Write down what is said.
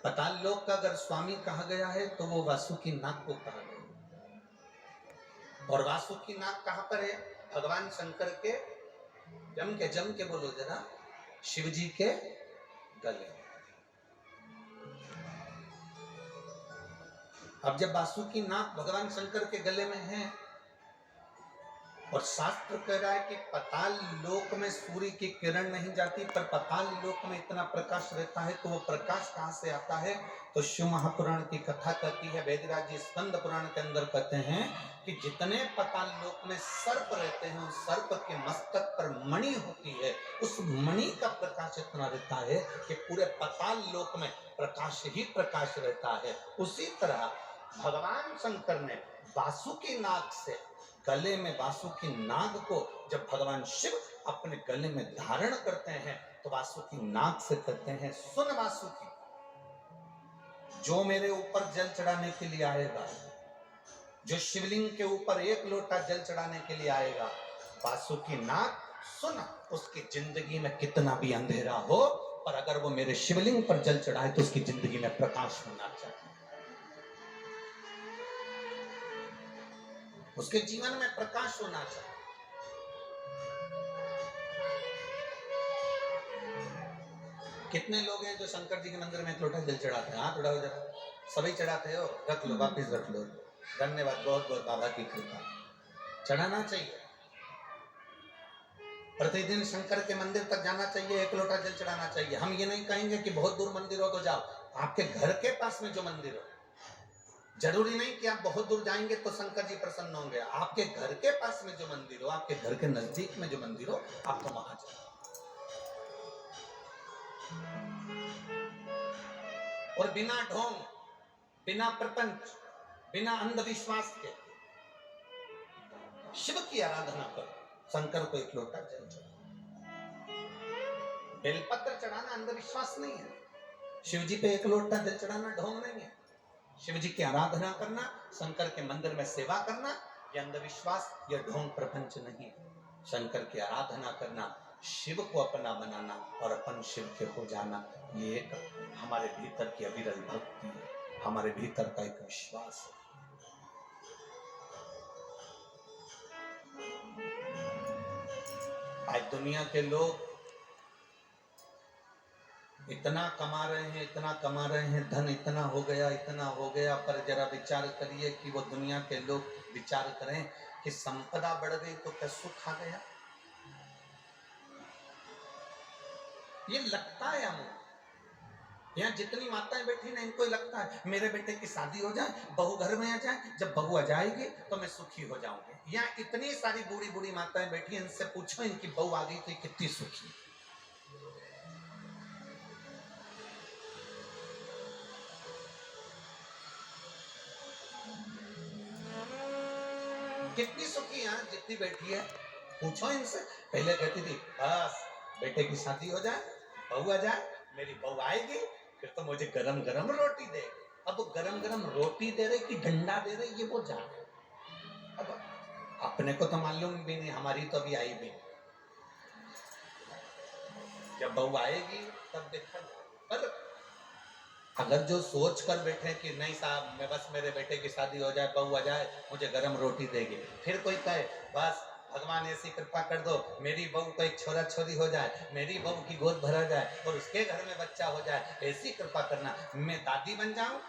पाताल लोक का अगर स्वामी कहा गया है तो वो वासुकी नाग को कहा गया। और वासुकी नाग कहां पर है? भगवान शंकर के जम के बोलो जरा, शिव जी के गले। अब जब वासुकी नाग भगवान शंकर के गले में है और शास्त्र कह रहा है कि पाताल लोक में सूर्य की किरण नहीं जाती, पर पाताल लोक में इतना प्रकाश रहता है, तो वो प्रकाश कहां से आता है? तो शिव महापुराण की कथा कहती है, वेदराज जी स्कंद पुराण के अंदर कहते हैं कि जितने पाताल लोक में सर्प रहते हैं, उस सर्प के मस्तक पर मणि होती है, उस मणि का प्रकाश इतना रहता है कि पूरे पाताल लोक में प्रकाश ही प्रकाश रहता है। उसी तरह भगवान शंकर ने वासुकी नाग से गले में वासुकी नाग को जब भगवान शिव अपने गले में धारण करते हैं तो वासुकी नाग से कहते हैं, सुन वासुकी, जो मेरे ऊपर जल चढ़ाने के लिए आएगा, जो शिवलिंग के ऊपर 1 लोटा जल चढ़ाने के लिए आएगा, वासुकी नाग सुन, उसकी जिंदगी में कितना भी अंधेरा हो, पर अगर वो मेरे शिवलिंग पर जल चढ़ाए तो उसकी जिंदगी में प्रकाश होना चाहिए, उसके जीवन में प्रकाश होना चाहिए। कितने लोग हैं जो शंकर जी के मंदिर में 1 लोटा जल चढ़ाते हैं? हाथ उठाओ जरा, सभी चढ़ाते हो, रख लो, वापिस रख लो, धन्यवाद, बहुत बहुत बाबा की कृपा। चढ़ाना चाहिए, प्रतिदिन शंकर के मंदिर तक जाना चाहिए, 1 लोटा जल चढ़ाना चाहिए। हम ये नहीं कहेंगे कि बहुत दूर मंदिर हो तो जाओ, आपके घर के पास में जो मंदिर हो, जरूरी नहीं कि आप बहुत दूर जाएंगे तो शंकर जी प्रसन्न होंगे, आपके घर के पास में जो मंदिर हो, आपके घर के नजदीक में जो मंदिर हो, आप तो वहां जाओ। और बिना ढोंग, बिना प्रपंच, बिना अंधविश्वास के शिव की आराधना करो, शंकर को 1 लोटा जल चढ़ाओ। बेलपत्र चढ़ाना अंधविश्वास नहीं है, शिव जी पे 1 लोटा जल चढ़ाना ढोंग नहीं है। शिव जी की आराधना करना, शंकर के मंदिर में सेवा करना, यह अंधविश्वास, यह ढोंग प्रपंच नहीं। शंकर की आराधना करना, शिव को अपना बनाना और अपन शिव के हो जाना, ये एक हमारे भीतर की अविरल भक्ति है, हमारे भीतर का एक विश्वास है। आज दुनिया के लोग इतना कमा रहे हैं, इतना कमा रहे हैं, धन इतना हो गया, पर जरा विचार करिए कि वो दुनिया के लोग विचार करें कि संपदा बढ़ गई तो क्या सुख आ गया? ये लगता है हमें, यहाँ जितनी माताएं बैठी ना, इनको लगता है मेरे बेटे की शादी हो जाए, बहू घर में आ जाए, जब बहू आ जाएगी तो मैं सुखी हो जाऊंगी। यहाँ इतनी सारी बूढ़ी बूढ़ी माताएं बैठी, इनसे पूछो इनकी बहू आ गई तो कितनी सुखी, कितनी सुखी है जितनी बैठी है, पूछो इनसे। पहले कहती थी बस बेटे की शादी हो जाए, बहू आ जाए, मेरी बहू आएगी फिर तो मुझे गरम गरम रोटी दे। अब वो गरम गरम रोटी दे रही कि डंडा दे रही, ये वो जाने। अब अपने को तो मालूम भी नहीं, हमारी तो अभी आई भी नहीं, जब बहू आएगी तब देखा जाए। पर अगर जो सोच कर बैठे कि नहीं साहब, मैं बस मेरे बेटे की शादी हो जाए, बहू आ जाए, मुझे गरम रोटी देगी, फिर कोई कहे बस भगवान ऐसी कृपा कर दो मेरी बहू को 1 छोरा छोरी हो जाए, मेरी बहू की गोद भरा जाए और उसके घर में बच्चा हो जाए, ऐसी कृपा करना, मैं दादी बन जाऊं